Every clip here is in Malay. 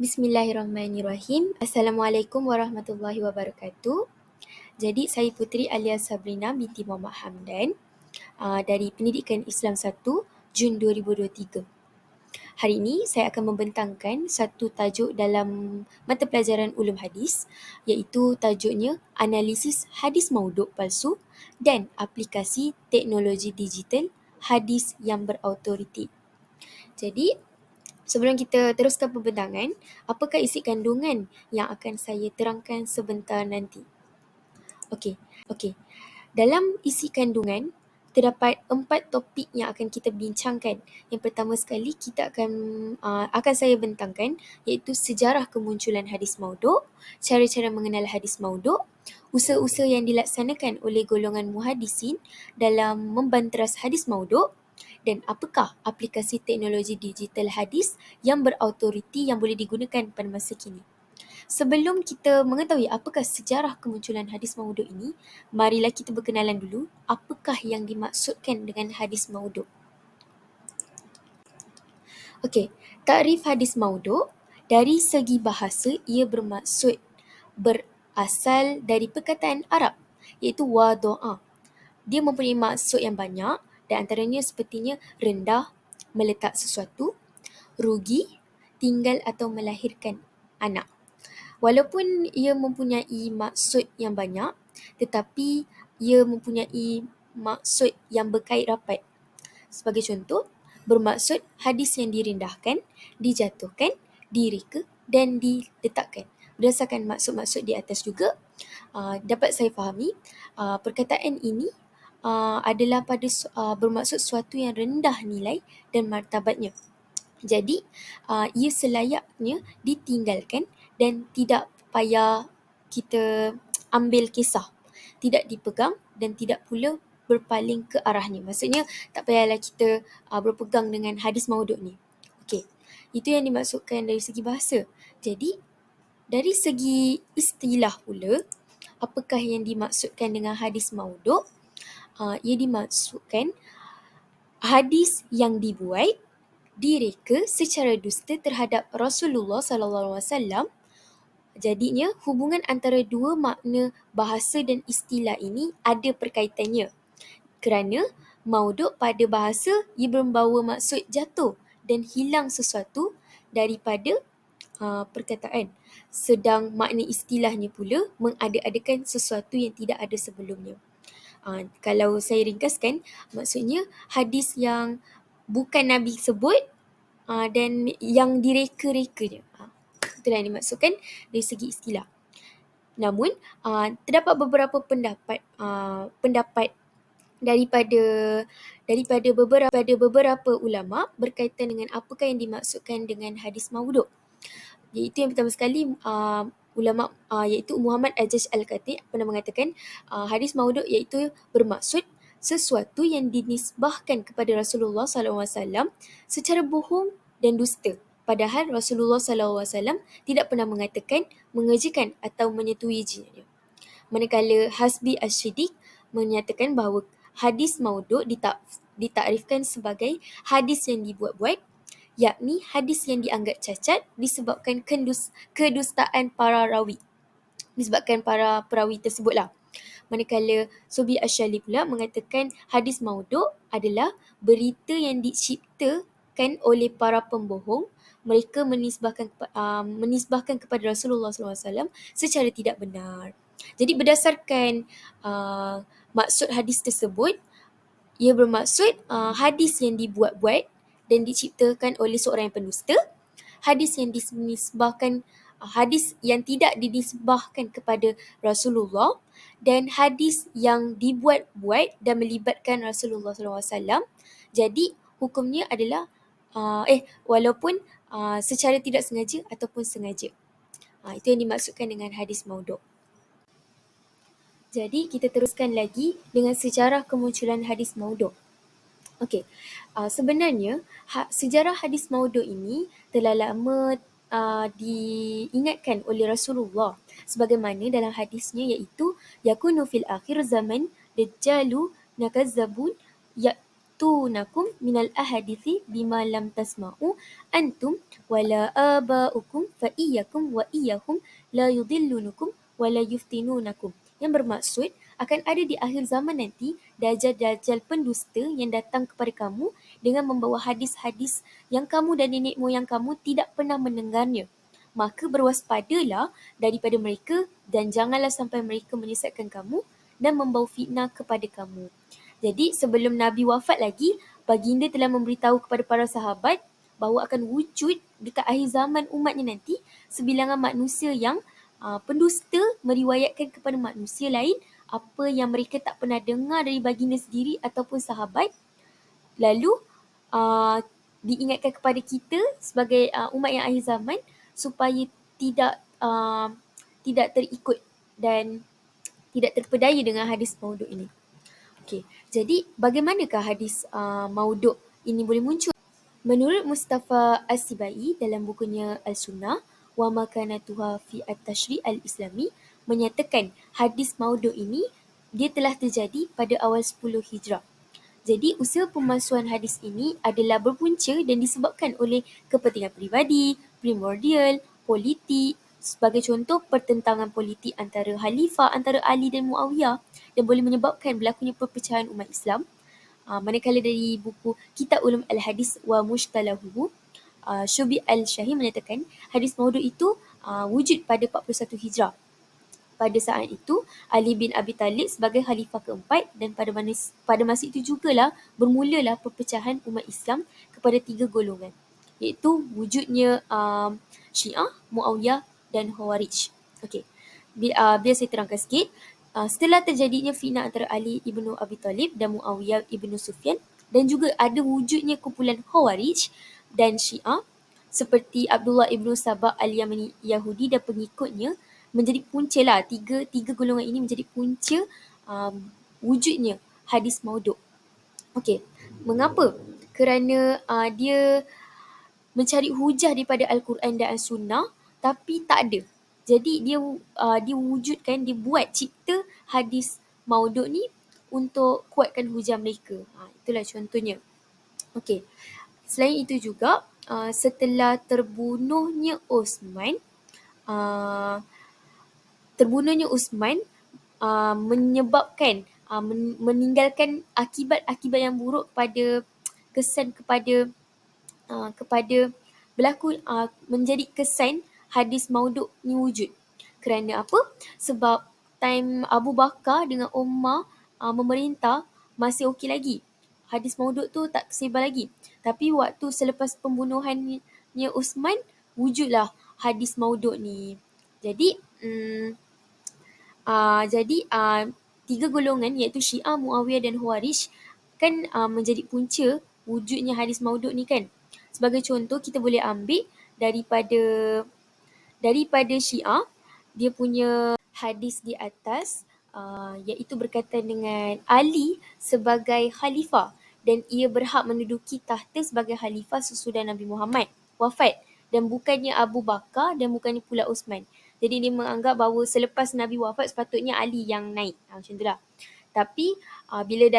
Bismillahirrahmanirrahim. Assalamualaikum warahmatullahi wabarakatuh. Jadi saya Puteri alias Sabrina binti Muhammad Hamdan dari Pendidikan Islam 1 Jun 2023. Hari ini saya akan membentangkan satu tajuk dalam mata pelajaran ulum hadis, iaitu tajuknya Analisis Hadis Maudhu' Palsu dan Aplikasi Teknologi Digital Hadis yang Berautoriti. Jadi, sebelum kita teruskan pembentangan, apakah isi kandungan yang akan saya terangkan sebentar nanti? Okey. Dalam isi kandungan, terdapat 4 topik yang akan kita bincangkan. Yang pertama sekali, kita akan saya bentangkan iaitu sejarah kemunculan hadis maudhu', cara-cara mengenal hadis maudhu', usaha-usaha yang dilaksanakan oleh golongan muhadisin dalam membanteras hadis maudhu', dan apakah aplikasi teknologi digital hadis yang berautoriti yang boleh digunakan pada masa kini. Sebelum kita mengetahui apakah sejarah kemunculan hadis maudhu' ini, marilah kita berkenalan dulu apakah yang dimaksudkan dengan hadis maudhu'. Takrif hadis maudhu' dari segi bahasa ia berasal dari perkataan Arab iaitu wadu'a. Dia mempunyai maksud yang banyak dan antaranya sepertinya rendah, meletak sesuatu, rugi, tinggal atau melahirkan anak. Walaupun ia mempunyai maksud yang banyak, tetapi ia mempunyai maksud yang berkait rapat. Sebagai contoh, bermaksud hadis yang direndahkan, dijatuhkan, direka dan diletakkan. Berdasarkan maksud-maksud di atas juga, dapat saya fahami perkataan ini adalah bermaksud sesuatu yang rendah nilai dan martabatnya. Jadi, ia selayaknya ditinggalkan dan tidak payah kita ambil kisah. Tidak dipegang dan tidak pula berpaling ke arahnya. Maksudnya, tak payahlah kita berpegang dengan hadis maudhu' ni. Okey, itu yang dimaksudkan dari segi bahasa. Jadi, dari segi istilah pula, apakah yang dimaksudkan dengan hadis maudhu'? Ia dimaksudkan hadis yang dibuat, direka secara dusta terhadap Rasulullah SAW. Jadinya hubungan antara dua makna bahasa dan istilah ini ada perkaitannya. Kerana maudhu' pada bahasa ia membawa maksud jatuh dan hilang sesuatu daripada perkataan. Sedang makna istilahnya pula mengada-adakan sesuatu yang tidak ada sebelumnya. Kalau saya ringkaskan, maksudnya hadis yang bukan Nabi sebut dan yang direka-rekanya. Itulah yang dimaksudkan dari segi istilah. Namun, terdapat beberapa pendapat daripada beberapa ulama berkaitan dengan apakah yang dimaksudkan dengan hadis maudhu'. Iaitu yang pertama sekali, ulama iaitu Muhammad Ajaj Al-Khatib pernah mengatakan hadis maudhu' iaitu bermaksud sesuatu yang dinisbahkan kepada Rasulullah SAW secara bohong dan dusta. Padahal Rasulullah SAW tidak pernah mengatakan, mengerjakan atau menyetujuinya. Manakala Hasbi Ash-Shiddiq menyatakan bahawa hadis maudhu' ditakrifkan sebagai hadis yang dibuat-buat, yakni hadis yang dianggap cacat disebabkan kedustaan para rawi. Disebabkan para perawi tersebutlah. Manakala Subi Ash-Shali pula mengatakan hadis maudhu' adalah berita yang diciptakan oleh para pembohong. Mereka menisbahkan kepada Rasulullah SAW secara tidak benar. Jadi berdasarkan maksud hadis tersebut, ia bermaksud hadis yang dibuat-buat dan diciptakan oleh seorang yang pendusta, hadis yang tidak dinisbahkan kepada Rasulullah, dan hadis yang dibuat-buat dan melibatkan Rasulullah SAW. Jadi hukumnya adalah walaupun secara tidak sengaja ataupun sengaja. Itu yang dimaksudkan dengan hadis maudhu'. Jadi kita teruskan lagi dengan sejarah kemunculan hadis maudhu'. Sebenarnya sejarah hadis maudhu' ini telah lama diingatkan oleh Rasulullah sebagaimana dalam hadisnya iaitu yakunu fil akhir zaman dajjalu nakazzabun yuhadithunakum minal ahadithi bima lam tasma'u antum wala aba'ukum fa iyyakum wa iyyahum la yudillunukum wa la yuftinunakum. Yang bermaksud akan ada di akhir zaman nanti dajjal-dajjal pendusta yang datang kepada kamu dengan membawa hadis-hadis yang kamu dan nenek moyang kamu tidak pernah mendengarnya. Maka berwaspadalah daripada mereka dan janganlah sampai mereka menyesatkan kamu dan membawa fitnah kepada kamu. Jadi sebelum Nabi wafat lagi, baginda telah memberitahu kepada para sahabat bahawa akan wujud dekat akhir zaman umatnya nanti sebilangan manusia yang pendusta meriwayatkan kepada manusia lain apa yang mereka tak pernah dengar dari baginda sendiri ataupun sahabat. Lalu diingatkan kepada kita sebagai umat yang akhir zaman supaya tidak terikut dan tidak terpedaya dengan hadis maudhu ini. Okey, jadi bagaimanakah hadis maudhu ini boleh muncul? Menurut Mustafa As-Sibai dalam bukunya Al-Sunnah wa makanatuha fi at-tashri' al-islami menyatakan hadis maudhu ini dia telah terjadi pada awal 10 Hijrah. Jadi usaha pemalsuan hadis ini adalah berpunca dan disebabkan oleh kepentingan peribadi, primordial, politik, sebagai contoh pertentangan politik antara Khalifah antara Ali dan Muawiyah dan boleh menyebabkan berlakunya perpecahan umat Islam. Manakala dari buku Kitab Ulum Al-Hadis wa Mushtalahu, Syubi Al-Syahi menyatakan hadis maudhu itu wujud pada 41 Hijrah. Pada saat itu, Ali bin Abi Talib sebagai khalifah keempat dan pada masa itu jugalah bermulalah perpecahan umat Islam kepada 3 golongan, iaitu wujudnya Syiah, Muawiyah dan Khawarij. Okey, biar saya terangkan sikit. Setelah terjadinya fitnah antara Ali ibnu Abi Talib dan Muawiyah ibnu Sufyan dan juga ada wujudnya kumpulan Khawarij dan Syiah seperti Abdullah ibnu Sabah al-Yamani Yahudi dan pengikutnya menjadi punca lah tiga golongan ini menjadi punca wujudnya hadis maudhu. Okey, mengapa? Kerana dia mencari hujah daripada Al-Quran dan As-Sunnah tapi tak ada. Jadi dia wujudkan, dia buat cipta hadis maudhu ni untuk kuatkan hujah mereka. Itulah contohnya. Okey. Selain itu juga setelah terbunuhnya Osman menyebabkan meninggalkan akibat-akibat yang buruk kepada kesan kepada berlaku menjadi kesan hadis maudhu ni wujud. Kerana apa? Sebab time Abu Bakar dengan Umar memerintah masih okey lagi. Hadis maudhu tu tak tersebar lagi. Tapi waktu selepas pembunuhannya Uthman, wujudlah hadis maudhu ni. Jadi tiga golongan iaitu Syiah, Muawiyah dan Khawarij kan menjadi punca wujudnya hadis maudhu ni kan. Sebagai contoh kita boleh ambil daripada Syiah, dia punya hadis di atas iaitu berkaitan dengan Ali sebagai khalifah dan ia berhak menduduki tahta sebagai khalifah sesudah Nabi Muhammad wafat dan bukannya Abu Bakar dan bukannya pula Uthman. Jadi dia menganggap bahawa selepas Nabi wafat sepatutnya Ali yang naik. Macam itulah. Tapi bila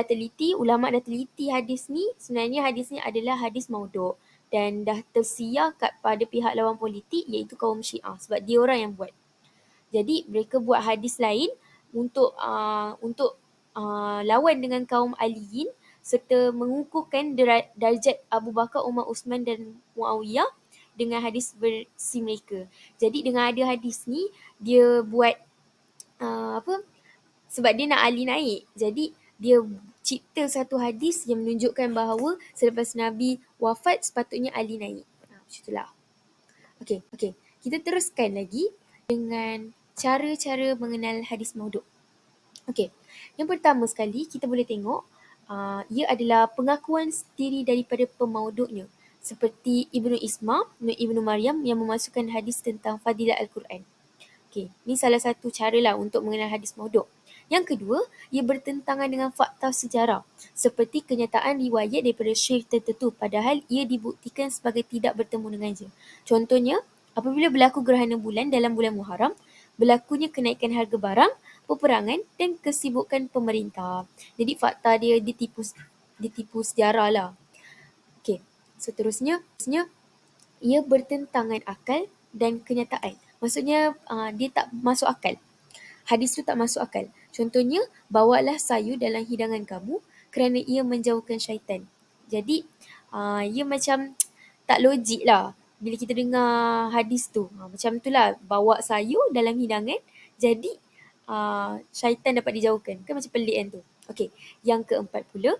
ulama dah teliti hadis ni, sebenarnya hadis ni adalah hadis maudhu dan dah tersiar pada pihak lawan politik iaitu kaum Syiah sebab dia orang yang buat. Jadi mereka buat hadis lain untuk lawan dengan kaum Aliyin serta mengukuhkan darjat Abu Bakar, Umar, Uthman dan Muawiyah dengan hadis versi mereka. Jadi dengan ada hadis ni dia buat sebab dia nak Ali naik. Jadi dia cipta satu hadis yang menunjukkan bahawa selepas Nabi wafat sepatutnya Ali naik. Macam itulah. Okey. Kita teruskan lagi dengan cara-cara mengenal hadis maudhu. Okey. Yang pertama sekali kita boleh tengok ia adalah pengakuan sendiri daripada pemaudhunya. Seperti Ibnu Isma, Ibnu Maryam yang memasukkan hadis tentang fadilat Al-Quran. Okey, ni salah satu cara lah untuk mengenal hadis maudhu. Yang kedua, ia bertentangan dengan fakta sejarah seperti kenyataan riwayat daripada syekh tertentu padahal ia dibuktikan sebagai tidak bertemu dengannya. Contohnya, apabila berlaku gerhana bulan dalam bulan Muharram, berlakunya kenaikan harga barang, peperangan dan kesibukan pemerintah. Jadi fakta dia ditipu dia tipu sejarah lah. Okey, seterusnya ia bertentangan akal dan kenyataan. Maksudnya dia tak masuk akal. Hadis tu tak masuk akal. Contohnya, bawalah sayur dalam hidangan kamu kerana ia menjauhkan syaitan. Jadi, ia macam tak logik lah bila kita dengar hadis tu. Macam tu lah, bawa sayur dalam hidangan, jadi syaitan dapat dijauhkan. Kan macam pelik kan tu. Okey, yang keempat pula,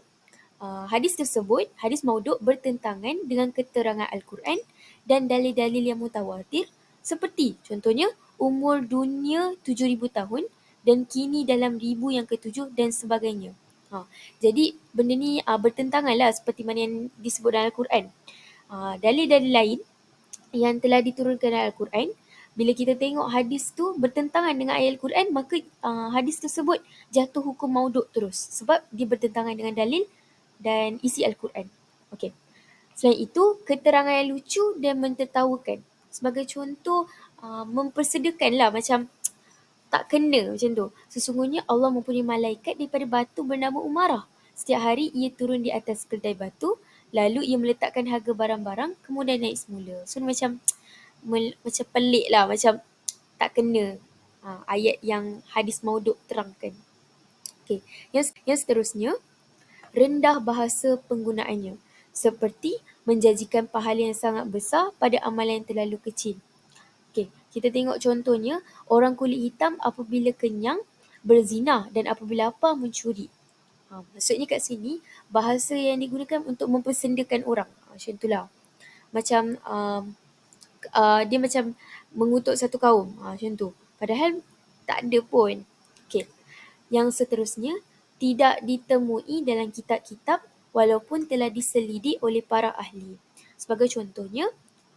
hadis tersebut, hadis mauduk bertentangan dengan keterangan Al-Quran dan dalil-dalil yang mutawatir seperti contohnya umur dunia 7,000 tahun dan kini dalam ribu yang ketujuh dan sebagainya. Jadi benda ni bertentangan lah seperti mana yang disebut dalam Al-Quran. Dalil-dalil lain yang telah diturunkan dalam Al-Quran, bila kita tengok hadis tu bertentangan dengan ayat Al-Quran, maka hadis tersebut jatuh hukum mauduk terus sebab dia bertentangan dengan dalil dan isi Al-Quran. Okey. Selain itu, keterangan yang lucu dan mentertawakan. Sebagai contoh, mempersedakan lah macam tak kena macam tu. Sesungguhnya Allah mempunyai malaikat daripada batu bernama Umarah. Setiap hari ia turun di atas kedai batu, lalu ia meletakkan harga barang-barang, kemudian naik semula. So macam macam pelik lah, macam tak kena ayat yang hadis mauduk terangkan. Okay. Yang seterusnya, rendah bahasa penggunaannya, seperti menjanjikan pahala yang sangat besar pada amalan yang terlalu kecil. Okay, kita tengok contohnya, orang kulit hitam apabila kenyang berzina dan apabila lapar mencuri. Maksudnya kat sini, bahasa yang digunakan untuk mempersendakan orang. Macam itulah. Macam dia macam mengutuk satu kaum. Macam tu. Padahal tak ada pun. Okay. Yang seterusnya, tidak ditemui dalam kitab-kitab walaupun telah diselidik oleh para ahli. Sebagai contohnya,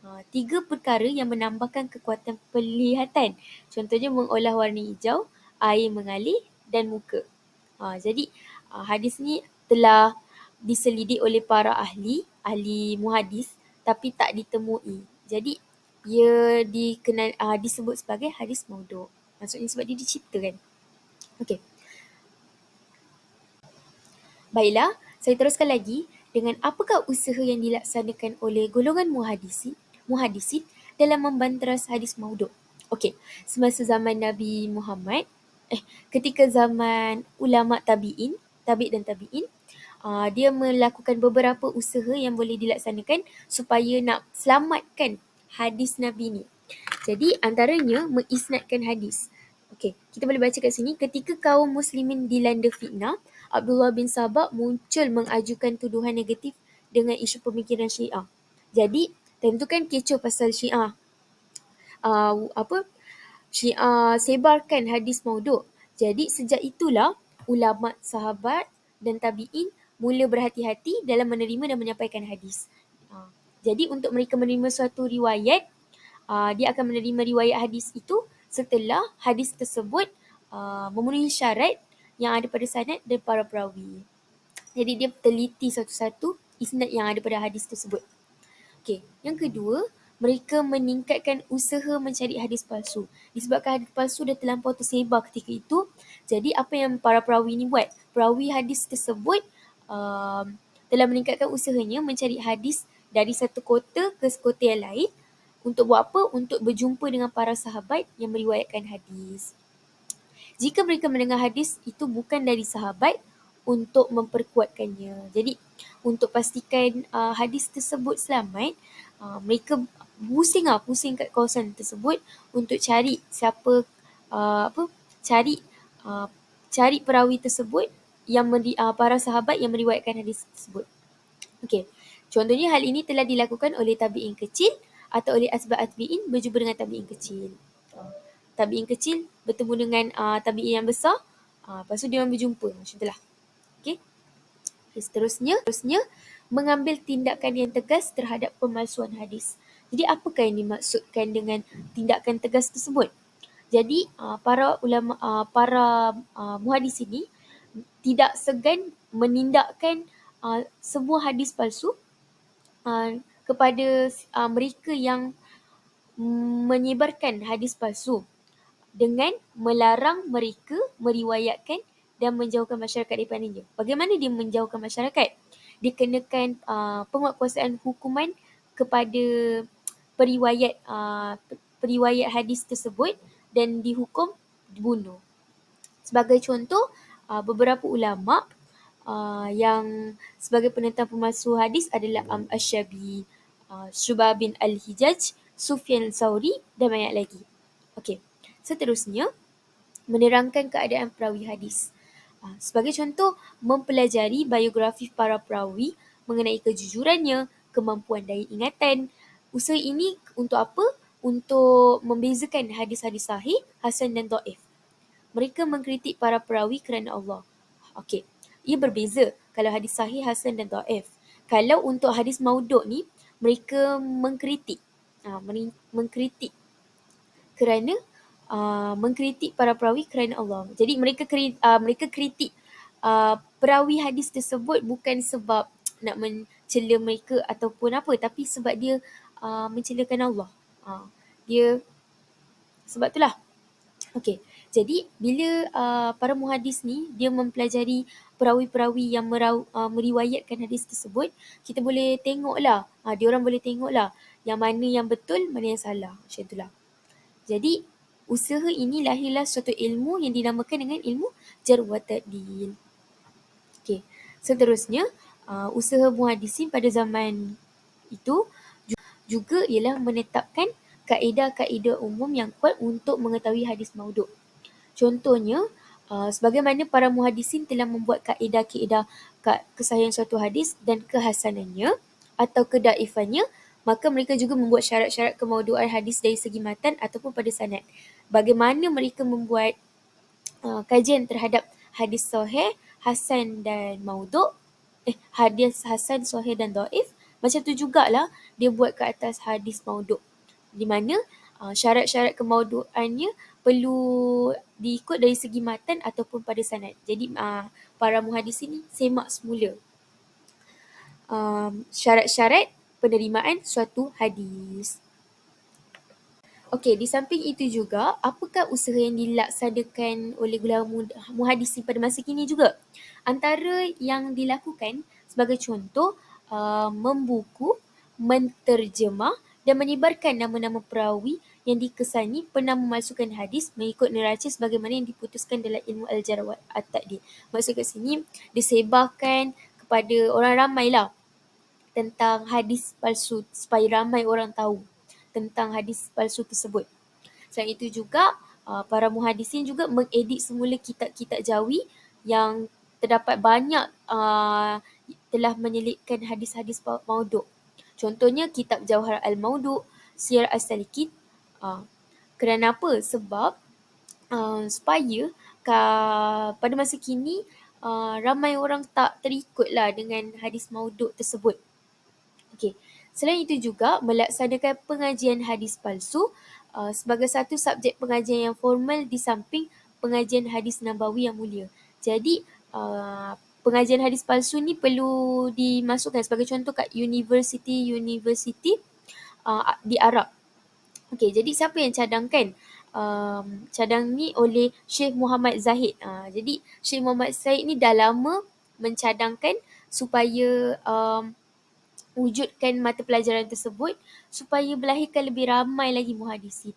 3 perkara yang menambahkan kekuatan penglihatan. Contohnya mengolah warna hijau, air mengalir dan muka. Jadi hadis ni telah diselidik oleh para ahli muhadis tapi tak ditemui. Jadi ia disebut sebagai hadis mauduk. Maksudnya sebab dia diciptakan. Okey. Baiklah, saya teruskan lagi dengan apakah usaha yang dilaksanakan oleh golongan muhadisin dalam membanteras hadis mauduk. Okey, semasa zaman Nabi Muhammad, ketika zaman ulama tabi'in, dia melakukan beberapa usaha yang boleh dilaksanakan supaya nak selamatkan hadis Nabi ni. Jadi antaranya mengisnadkan hadis. Okey, kita boleh baca kat sini, ketika kaum muslimin dilanda fitnah, Abdullah bin Sabah muncul mengajukan tuduhan negatif dengan isu pemikiran Syiah. Jadi, tentu kan kecoh pasal Syiah. Syiah sebarkan hadis mauduk. Jadi, sejak itulah ulama sahabat dan tabi'in mula berhati-hati dalam menerima dan menyampaikan hadis. Jadi, untuk mereka menerima suatu riwayat, dia akan menerima riwayat hadis itu setelah hadis tersebut memenuhi syarat yang ada pada sanad dan para perawi. Jadi dia teliti satu-satu isnad yang ada pada hadis tersebut. Okey, yang kedua, mereka meningkatkan usaha mencari hadis palsu. Disebabkan hadis palsu dah terlampau tersebar ketika itu, jadi apa yang para perawi ni buat? Perawi hadis tersebut telah meningkatkan usahanya mencari hadis dari satu kota ke kota yang lain. Untuk buat apa? Untuk berjumpa dengan para sahabat yang meriwayatkan hadis. Jika mereka mendengar hadis itu bukan dari sahabat, untuk memperkuatkannya. Jadi untuk pastikan hadis tersebut selamat, mereka pusing kat kawasan tersebut untuk cari siapa cari perawi tersebut yang para sahabat yang meriwayatkan hadis tersebut. Okey. Contohnya hal ini telah dilakukan oleh tabi'in kecil atau oleh asbab tabi'in berjumpa dengan tabi'in kecil. Tabi'in kecil bertemu dengan tabi'in yang besar, lepas tu dia orang berjumpa. Macam itulah. Okay. Seterusnya, mengambil tindakan yang tegas terhadap pemalsuan hadis. Jadi apakah yang dimaksudkan dengan tindakan tegas tersebut? Jadi para ulama, muhadis ini tidak segan menindakkan sebuah hadis palsu kepada mereka yang menyebarkan hadis palsu dengan melarang mereka meriwayatkan dan menjauhkan masyarakat daripadanya. Bagaimana dia menjauhkan masyarakat? Dia kenakan penguatkuasaan hukuman kepada periwayat hadis tersebut dan dihukum dibunuh. Sebagai contoh, beberapa ulama yang sebagai penentang pemalsu hadis adalah Asy-Syabi, Syubah bin Al-Hijaj, Sufyan Al-Thawri dan banyak lagi. Okey. Seterusnya, menerangkan keadaan perawi hadis. Sebagai contoh, mempelajari biografi para perawi mengenai kejujurannya, kemampuan daya ingatan. Usaha ini untuk apa? Untuk membezakan hadis-hadis sahih, hasan dan dhaif. Mereka mengkritik para perawi kerana Allah. Okey, ia berbeza kalau hadis sahih, hasan dan dhaif. Kalau untuk hadis maudhu' ni, mereka mengkritik. Mengkritik kerana mengkritik para perawi kerana Allah. Jadi mereka kritik perawi hadis tersebut bukan sebab nak mencela mereka ataupun apa, tapi sebab dia mencelakan Allah. Dia sebab itulah. Okey. Jadi bila para muhadis ni dia mempelajari perawi-perawi yang meriwayatkan hadis tersebut, kita boleh tengoklah, dia orang boleh tengoklah yang mana yang betul, mana yang salah. Macam itulah. Jadi, usaha ini lahirlah suatu ilmu yang dinamakan dengan ilmu jarh wa ta'dil. Okey. Seterusnya, usaha muhadisin pada zaman itu juga ialah menetapkan kaedah-kaedah umum yang kuat untuk mengetahui hadis maudhu'. Contohnya, sebagaimana para muhadisin telah membuat kaedah-kaedah kesahihan suatu hadis dan kehasanannya atau kedaifannya, maka mereka juga membuat syarat-syarat kemaudu'an hadis dari segi matan ataupun pada sanad. Bagaimana mereka membuat kajian terhadap hadis sahih, hasan dan maudhu', hadis hasan, sahih dan dhaif, macam tu jugalah dia buat ke atas hadis maudhu', di mana syarat-syarat kemaudu'annya perlu diikut dari segi matan ataupun pada sanad. Jadi para muhadis ini semak semula syarat-syarat penerimaan suatu hadis. Okey, di samping itu juga, apakah usaha yang dilaksanakan oleh ulama muhadisin pada masa kini juga? Antara yang dilakukan sebagai contoh, membuku, menterjemah dan menyebarkan nama-nama perawi yang dikesani pernah memalsukan hadis mengikut neraca sebagaimana yang diputuskan dalam ilmu al-jarh wa at-ta'dil. Maksud kat sini, disebarkan kepada orang ramai lah tentang hadis palsu supaya ramai orang tahu tentang hadis palsu tersebut. Selain itu juga, para muhadisin juga mengedit semula kitab-kitab Jawi yang terdapat banyak telah menyelipkan hadis-hadis maudhu'. Contohnya kitab Jawhar al-Maudhu', Siyar as-Salikin. Kerana apa? Sebab supaya pada masa kini ramai orang tak terikutlah dengan hadis maudhu' tersebut. Okey. Selain itu juga melaksanakan pengajian hadis palsu sebagai satu subjek pengajian yang formal di samping pengajian hadis nabawi yang mulia. Jadi pengajian hadis palsu ni perlu dimasukkan sebagai contoh kat universiti di Arab. Okey, jadi siapa yang cadangkan? Cadang ni oleh Syekh Muhammad Zahid. Jadi Syekh Muhammad Zahid ni dah lama mencadangkan supaya wujudkan mata pelajaran tersebut supaya melahirkan lebih ramai lagi muhadisin.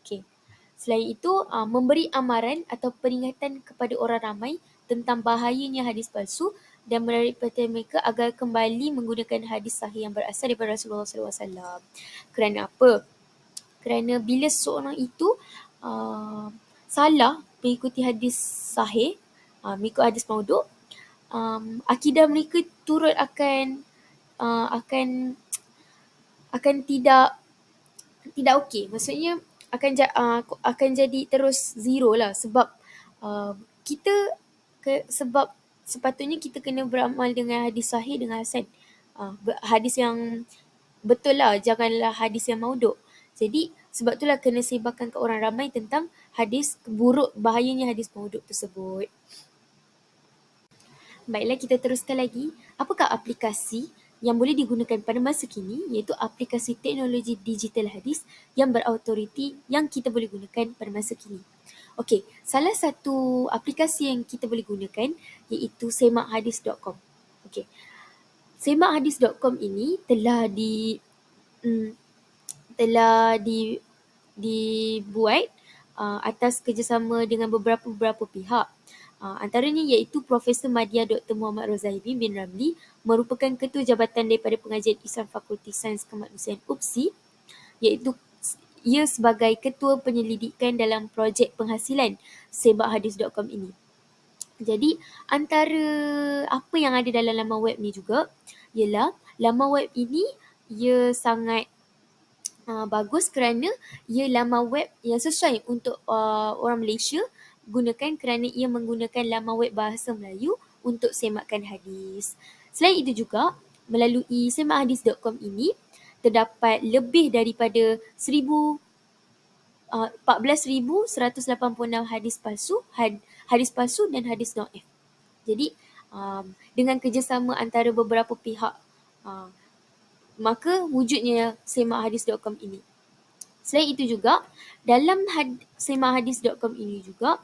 Okey. Selain itu, memberi amaran atau peringatan kepada orang ramai tentang bahayanya hadis palsu dan menarik perhatian mereka agar kembali menggunakan hadis sahih yang berasal daripada Rasulullah SAW. Kerana apa? Kerana bila seorang itu salah mengikuti hadis sahih, mengikut hadis maudhu', akidah mereka turut akan tidak okey. Maksudnya akan jadi terus zero lah sebab sebab sepatutnya kita kena beramal dengan hadis sahih dengan hasan. Hadis yang betul lah, janganlah hadis yang maudhu'. Jadi sebab itulah kena sebarkan ke orang ramai tentang hadis buruk, bahayanya hadis maudhu' tersebut. Baiklah, kita teruskan lagi. Apakah aplikasi yang boleh digunakan pada masa kini, iaitu aplikasi teknologi digital hadis yang berautoriti yang kita boleh gunakan pada masa kini? Okey, salah satu aplikasi yang kita boleh gunakan iaitu semakhadis.com. Okey, semakhadis.com ini mm, telah dibuat atas kerjasama dengan beberapa pihak. Antaranya iaitu Profesor Madya Dr. Muhammad Rozairi bin Ramli merupakan Ketua Jabatan daripada Pengajian Islam Fakulti Sains Kemanusiaan UPSI, iaitu ia sebagai Ketua Penyelidikan dalam projek penghasilan semakhdis.com ini. Jadi antara apa yang ada dalam laman web ni juga ialah laman web ini ia sangat bagus kerana ia laman web yang sesuai untuk orang Malaysia gunakan kerana ia menggunakan laman web bahasa Melayu untuk semakkan hadis. Selain itu juga, melalui semakhdis.com ini terdapat lebih daripada 14,186 hadis palsu dan hadis dhaif. Jadi dengan kerjasama antara beberapa pihak, maka wujudnya semakhdis.com ini. Selain itu juga, dalam semakhdis.com ini juga,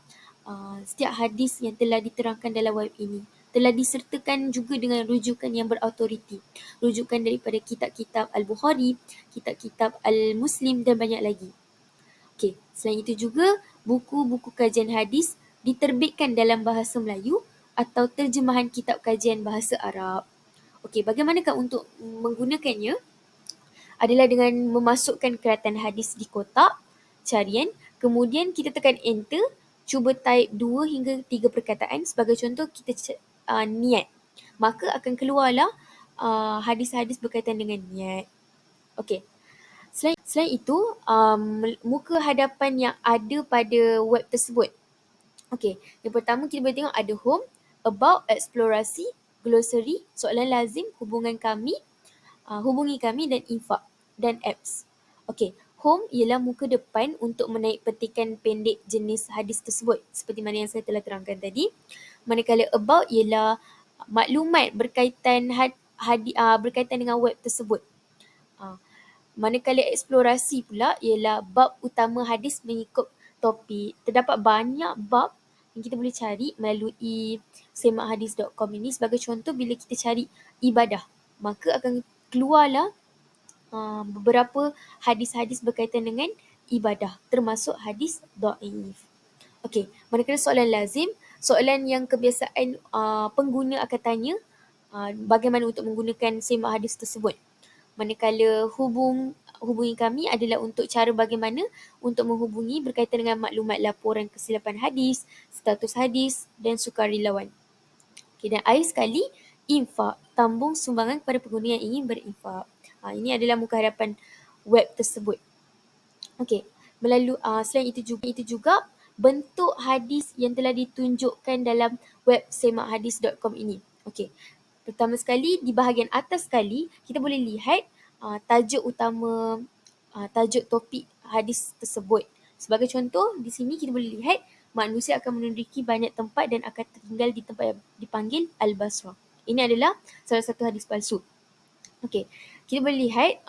setiap hadis yang telah diterangkan dalam web ini telah disertakan juga dengan rujukan yang berautoriti. Rujukan daripada kitab-kitab Al-Bukhari, kitab-kitab Al-Muslim dan banyak lagi. Okey, selain itu juga, buku-buku kajian hadis diterbitkan dalam bahasa Melayu atau terjemahan kitab kajian bahasa Arab. Okey, bagaimanakah untuk menggunakannya? Adalah dengan memasukkan keratan hadis di kotak carian, kemudian kita tekan enter, cuba type 2 hingga 3 perkataan. Sebagai contoh, kita niat. Maka akan keluarlah hadis-hadis berkaitan dengan niat. Okey. Selain itu, muka hadapan yang ada pada web tersebut. Okey, yang pertama kita boleh tengok ada home, about, eksplorasi, glossary, soalan lazim, hubungi kami dan infak dan apps. Okey, home ialah muka depan untuk menaik petikan pendek jenis hadis tersebut seperti mana yang saya telah terangkan tadi. Manakala about ialah maklumat berkaitan berkaitan dengan web tersebut. Manakala eksplorasi pula ialah bab utama hadis mengikut topik. Terdapat banyak bab yang kita boleh cari melalui semakhdis.com ini. Sebagai contoh, bila kita cari ibadah, maka akan keluarlah beberapa hadis-hadis berkaitan dengan ibadah, termasuk hadis dhaif. Okey, manakala soalan lazim, soalan yang kebiasaan pengguna akan tanya bagaimana untuk menggunakan semak hadis tersebut. Manakala hubungi kami adalah untuk cara bagaimana untuk menghubungi berkaitan dengan maklumat laporan kesilapan hadis, status hadis dan sukarelawan. Okay, dan akhir sekali, infak, tambung sumbangan kepada pengguna yang ingin berinfak. Ini adalah muka hadapan web tersebut. Okey, selain itu juga bentuk hadis yang telah ditunjukkan dalam web semakhdis.com ini. Okey. Pertama sekali, di bahagian atas sekali, kita boleh lihat tajuk utama, tajuk topik hadis tersebut. Sebagai contoh, di sini kita boleh lihat manusia akan menduduki banyak tempat dan akan tinggal di tempat yang dipanggil Al-Basrah. Ini adalah salah satu hadis palsu. Okey, kita boleh lihat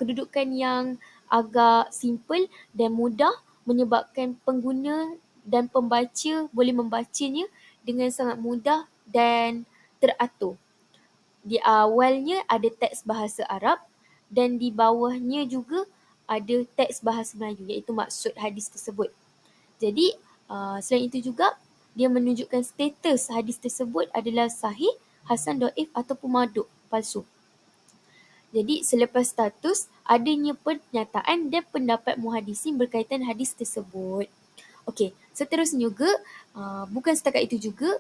kedudukan yang agak simple dan mudah menyebabkan pengguna dan pembaca boleh membacanya dengan sangat mudah dan teratur. Di awalnya ada teks bahasa Arab dan di bawahnya juga ada teks bahasa Melayu iaitu maksud hadis tersebut. Jadi selain itu juga dia menunjukkan status hadis tersebut adalah sahih, hasan, dhaif ataupun mardud, palsu. Jadi selepas status, adanya pernyataan dan pendapat muhadisin berkaitan hadis tersebut. Okey, seterusnya juga, bukan setakat itu juga,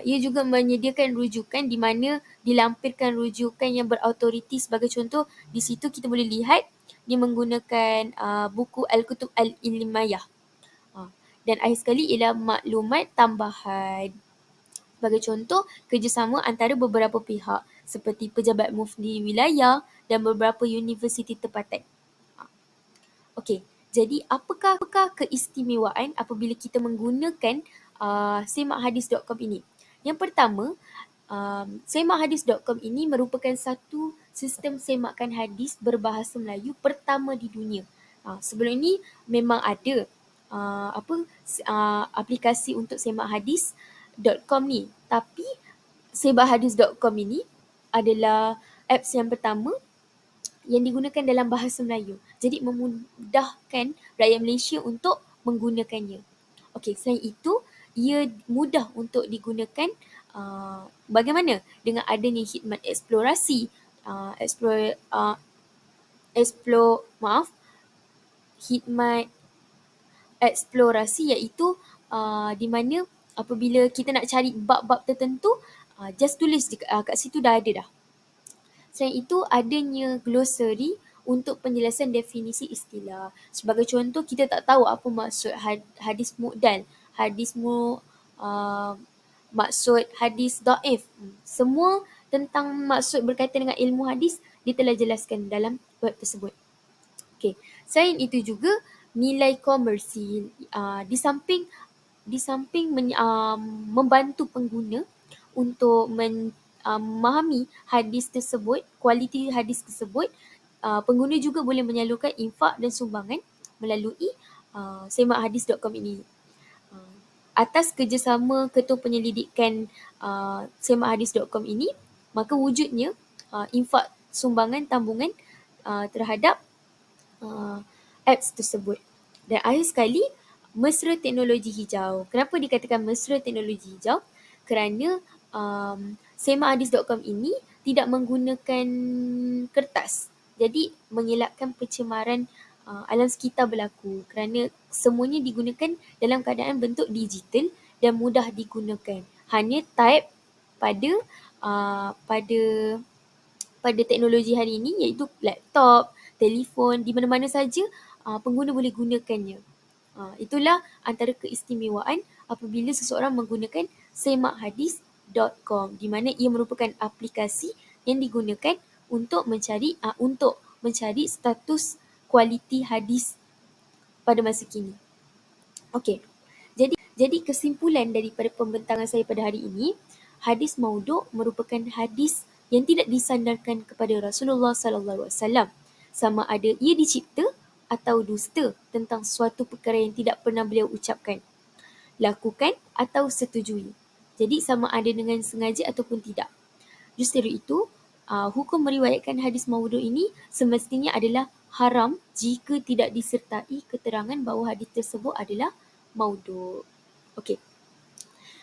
ia juga menyediakan rujukan di mana dilampirkan rujukan yang berautoriti. Sebagai contoh, di situ kita boleh lihat dia menggunakan buku Al-Kutub Al-Ilmiyah. Dan akhir sekali ialah maklumat tambahan. Sebagai contoh, kerjasama antara beberapa pihak seperti pejabat mufti wilayah dan beberapa universiti tempatan. Okey, jadi apakah keistimewaan apabila kita menggunakan semakhdis.com ini? Yang pertama, semakhdis.com ini merupakan satu sistem semakkan hadis berbahasa Melayu pertama di dunia. Sebelum ini memang ada aplikasi untuk semak hadis.com ni. Tapi semakhadis.com ini adalah apps yang pertama yang digunakan dalam bahasa Melayu. Jadi memudahkan rakyat Malaysia untuk menggunakannya. Okey, selain itu, ia mudah untuk digunakan bagaimana? Dengan adanya khidmat eksplorasi, uh, explore, uh, khidmat eksplorasi iaitu di mana apabila kita nak cari bab-bab tertentu, just tulis kat situ dah ada dah. Selain itu, adanya glossary untuk penjelasan definisi istilah. Sebagai contoh, kita tak tahu apa maksud hadis mu'dal, maksud hadis daif. Semua tentang maksud berkaitan dengan ilmu hadis, dia telah jelaskan dalam web tersebut. Okay. Selain itu juga, nilai komersil. Di samping membantu pengguna untuk memahami hadis tersebut, kualiti hadis tersebut, pengguna juga boleh menyalurkan infak dan sumbangan melalui semakhadis.com ini. Atas kerjasama Ketua Penyelidikan semakhadis.com ini, maka wujudnya infak sumbangan tambungan terhadap apps tersebut. Dan akhir sekali, mesra teknologi hijau. Kenapa dikatakan mesra teknologi hijau? Kerana semakhadis.com ini tidak menggunakan kertas. Jadi mengelakkan pencemaran alam sekitar berlaku kerana semuanya digunakan dalam keadaan bentuk digital dan mudah digunakan. Hanya type pada teknologi hari ini iaitu laptop, telefon, di mana-mana saja pengguna boleh gunakannya. Itulah antara keistimewaan apabila seseorang menggunakan semakhadis.com, di mana ia merupakan aplikasi yang digunakan untuk mencari status kualiti hadis pada masa kini. Okey. Jadi kesimpulan daripada pembentangan saya pada hari ini, hadis maudhu' merupakan hadis yang tidak disandarkan kepada Rasulullah sallallahu alaihi wasallam, sama ada ia dicipta atau dusta tentang suatu perkara yang tidak pernah beliau ucapkan, lakukan atau setujui. Jadi sama ada dengan sengaja ataupun tidak. Justru itu, hukum meriwayatkan hadis maudhu' ini semestinya adalah haram jika tidak disertai keterangan bahawa hadis tersebut adalah maudhu'. Okey.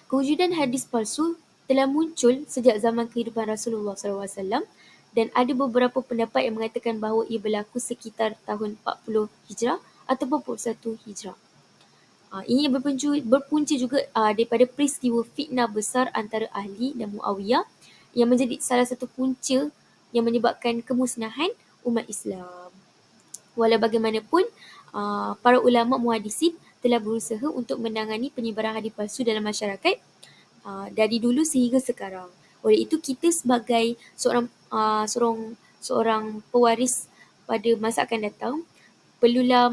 Kewujudan hadis palsu telah muncul sejak zaman kehidupan Rasulullah SAW dan ada beberapa pendapat yang mengatakan bahawa ia berlaku sekitar tahun 40 Hijrah ataupun 41 Hijrah. Ini berpunca juga daripada peristiwa fitnah besar antara Ali dan Muawiyah yang menjadi salah satu punca yang menyebabkan kemusnahan umat Islam. Walau bagaimanapun, para ulama muhadisin telah berusaha untuk menangani penyebaran hadis palsu dalam masyarakat dari dulu sehingga sekarang. Oleh itu, kita sebagai seorang pewaris pada masa akan datang perlulah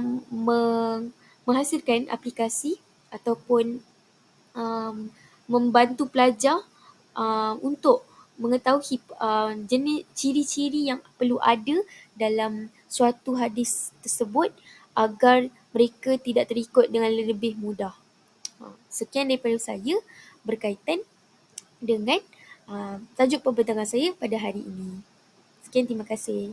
menghasilkan aplikasi ataupun membantu pelajar untuk mengetahui jenis ciri-ciri yang perlu ada dalam suatu hadis tersebut agar mereka tidak terikut dengan lebih mudah. Sekian daripada saya berkaitan dengan tajuk pembentangan saya pada hari ini. Sekian, terima kasih.